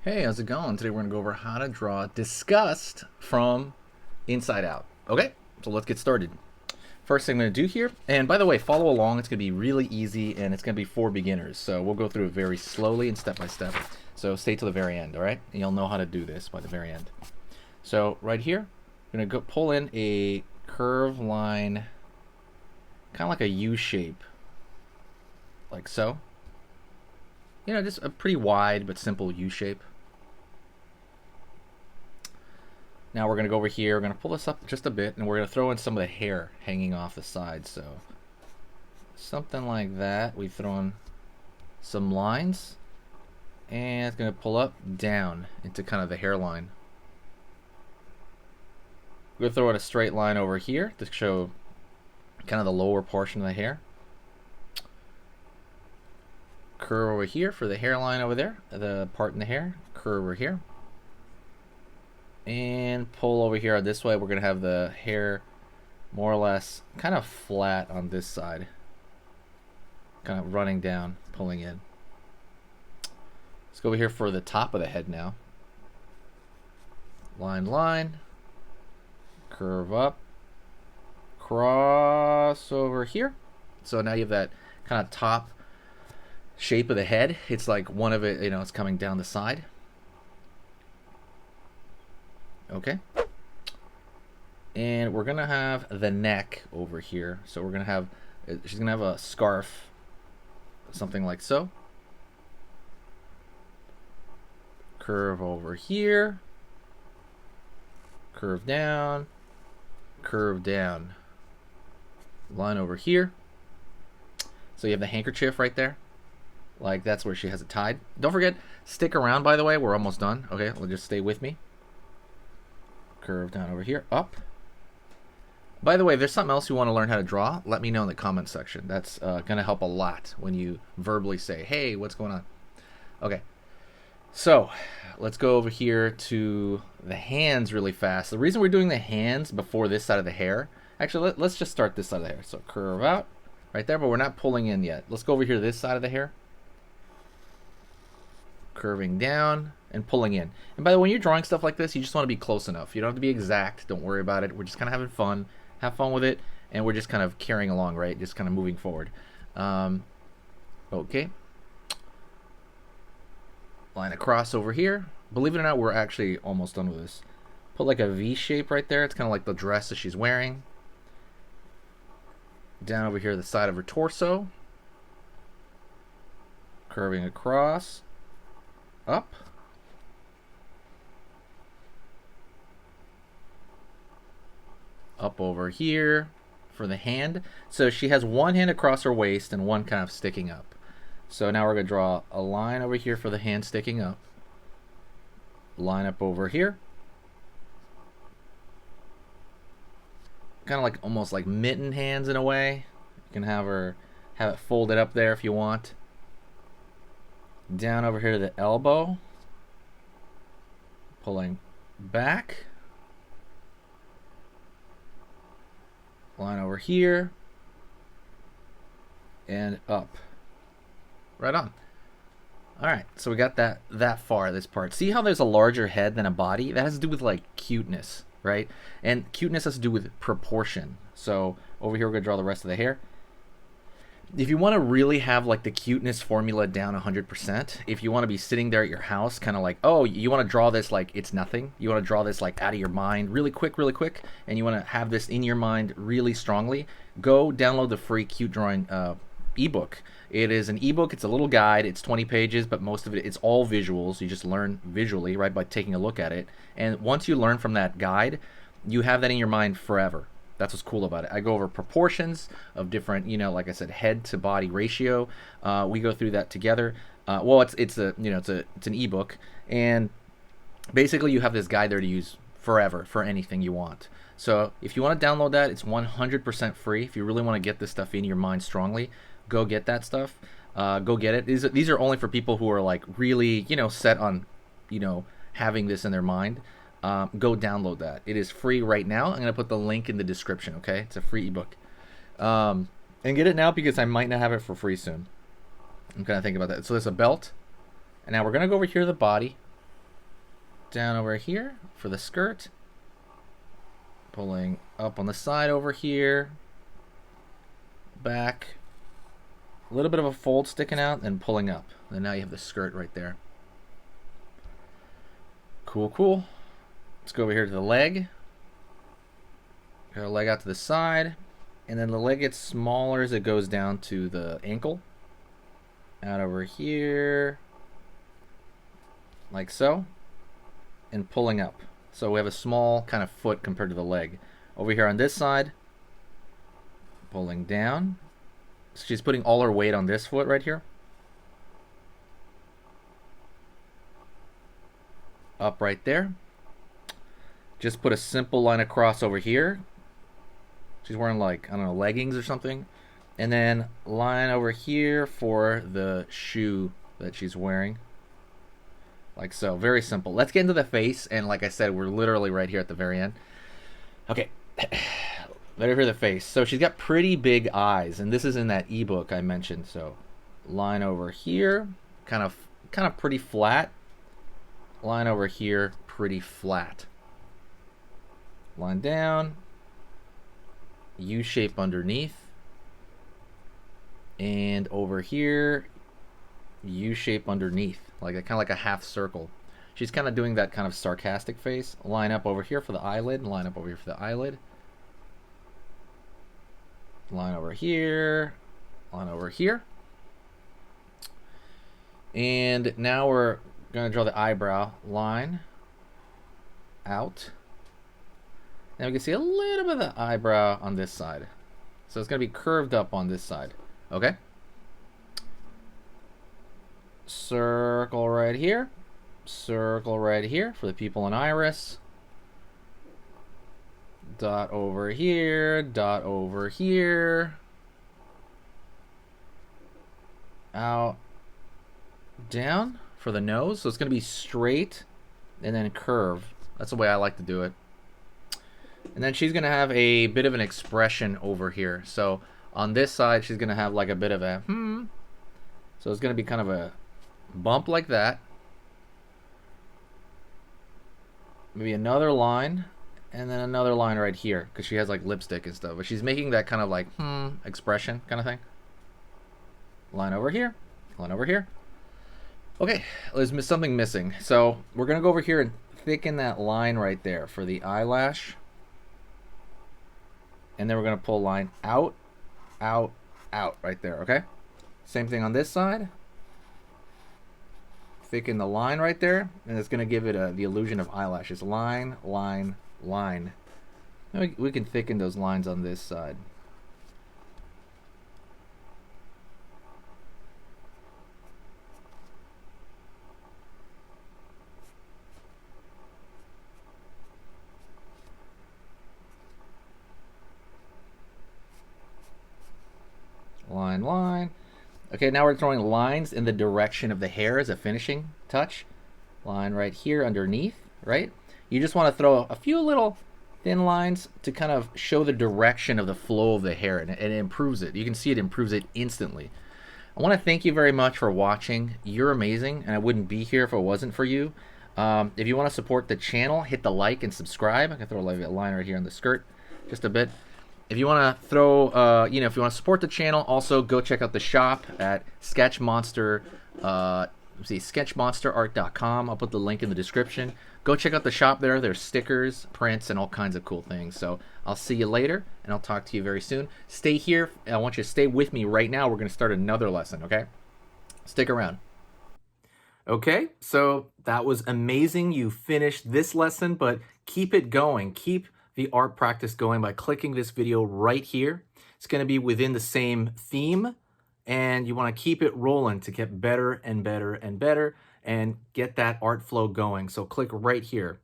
Hey, how's it going? Today we're going to go over how to draw disgust from inside out. Okay, so let's get started. First thing I'm going to do here, and by the way, follow along. It's going to be really easy and it's going to be for beginners. So we'll go through it very slowly and step by step. So stay till the very end, all right? And you'll know how to do this by the very end. So right here, I'm going to go pull in a curve line, kind of like a U shape, like so. You know, just a pretty wide but simple U shape. Now we're going to go over here, we're going to pull this up just a bit, and we're going to throw in some of the hair hanging off the side. So something like that. We've thrown some lines, and it's going to pull up, down into kind of the hairline. We're going to throw in a straight line over here to show kind of the lower portion of the hair. Curve over here for the hairline over there, the part in the hair. Curve over here. And pull over here this way. We're going to have the hair more or less kind of flat on this side. Kind of running down, pulling in. Let's go over here for the top of the head now. Line, line. Curve up. Cross over here. So now you have that kind of top shape of the head. It's like one of it, you know, it's coming down the side. Okay. And we're going to have the neck over here. So we're going to have, she's going to have a scarf, something like so. Curve over here. Curve down. Curve down. Line over here. So you have the handkerchief right there. Like that's where she has it tied. Don't forget, stick around, by the way. We're almost done. Okay, well, just stay with me. Curve down over here, up. By the way, if there's something else you want to learn how to draw, let me know in the comment section. That's going to help a lot when you verbally say, hey, what's going on? Okay, so let's go over here to the hands really fast. The reason we're doing the hands before this side of the hair, actually, let's just start this side of the hair. So curve out right there, but we're not pulling in yet. Let's go over here to this side of the hair. Curving down and pulling in. And by the way, when you're drawing stuff like this, you just want to be close enough. You don't have to be exact. Don't worry about it. We're just kind of having fun. Have fun with it. And we're just kind of carrying along, right? Just kind of moving forward. Okay. Line across over here. Believe it or not, we're actually almost done with this. Put like a V shape right there. It's kind of like the dress that she's wearing. Down over here, the side of her torso. Curving across. Up. Up over here for the hand. So she has one hand across her waist and one kind of sticking up. So now we're going to draw a line over here for the hand sticking up. Line up over here. Kind of like almost like mitten hands in a way. You can have it folded up there if you want. Down over here to the elbow. Pulling back. Line over here. And up. Right on. Alright, so we got that far, this part. See how there's a larger head than a body? That has to do with like cuteness, right? And cuteness has to do with proportion. So over here we're going to draw the rest of the hair. If you want to really have like the cuteness formula down 100%, if you want to be sitting there at your house kind of like, oh, you want to draw this like it's nothing, you want to draw this like out of your mind really quick, and you want to have this in your mind really strongly, go download the free cute drawing ebook. It is an ebook. It's a little guide. It's 20 pages, but most of it's all visuals. You just learn visually, right, by taking a look at it. And once you learn from that guide, you have that in your mind forever. That's what's cool about it. I go over proportions of different, you know, like I said, head to body ratio. We go through that together. Well, it's an ebook, and basically you have this guide there to use forever for anything you want. So if you want to download that, it's 100% free. If you really want to get this stuff in your mind strongly, go get that stuff. Go get it. These are only for people who are like really, you know, set on, you know, having this in their mind. Go download that. It is free right now. I'm going to put the link in the description, okay? It's a free ebook. And get it now because I might not have it for free soon. I'm kind of thinking about that. So there's a belt. And now we're going to go over here to the body. down over here for the skirt. Pulling up on the side over here. Back. A little bit of a fold sticking out and pulling up. And now you have the skirt right there. Cool, cool. Let's go over here to the leg. Got a leg out to the side. And then the leg gets smaller as it goes down to the ankle. Out over here. Like so. And pulling up. So we have a small kind of foot compared to the leg. Over here on this side. Pulling down. So she's putting all her weight on this foot right here. Up right there. Just put a simple line across over here. She's wearing like, I don't know, leggings or something. And then line over here for the shoe that she's wearing. Like so, very simple. Let's get into the face, and like I said, we're literally right here at the very end. Okay, let her hear the face. So she's got pretty big eyes, and this is in that ebook I mentioned. So line over here, kind of pretty flat. Line over here, pretty flat. Line down, U shape underneath, and over here, U shape underneath, like kind of like a half circle. She's kind of doing that kind of sarcastic face. Line up over here for the eyelid, and line up over here for the eyelid. Line over here, line over here. And now we're going to draw the eyebrow line out. Now we can see a little bit of the eyebrow on this side. So it's going to be curved up on this side. Okay? Circle right here. Circle right here for the people in iris. Dot over here. Dot over here. Out. Down for the nose. So it's going to be straight and then curve. That's the way I like to do it. And then she's going to have a bit of an expression over here. So on this side, she's going to have like a bit of a So it's going to be kind of a bump like that. Maybe another line. And then another line right here. Because she has like lipstick and stuff. But she's making that kind of like expression kind of thing. Line over here. Line over here. Okay, there's something missing. So we're going to go over here and thicken that line right there for the eyelash. And then we're going to pull a line out, out, out right there, okay? Same thing on this side. Thicken the line right there, and it's going to give it the illusion of eyelashes. Line, line, line. We can thicken those lines on this side. Line, line. Okay, now we're throwing lines in the direction of the hair as a finishing touch. Line right here underneath, right? You just want to throw a few little thin lines to kind of show the direction of the flow of the hair, and it improves it. You can see it improves it instantly. I want to thank you very much for watching. You're amazing, and I wouldn't be here if it wasn't for you. If you want to support the channel, hit the like and subscribe. I can throw a line right here on the skirt, just a bit. If you want to throw, if you want to support the channel, also go check out the shop at sketchmonsterart.com. I'll put the link in the description. Go check out the shop there. There's stickers, prints, and all kinds of cool things. So I'll see you later, and I'll talk to you very soon. Stay here. I want you to stay with me right now. We're going to start another lesson, okay? Stick around. Okay, so that was amazing. You finished this lesson, but keep it going. Keep the art practice going by clicking this video right here. It's going to be within the same theme, and you want to keep it rolling to get better and better and better and get that art flow going. So click right here.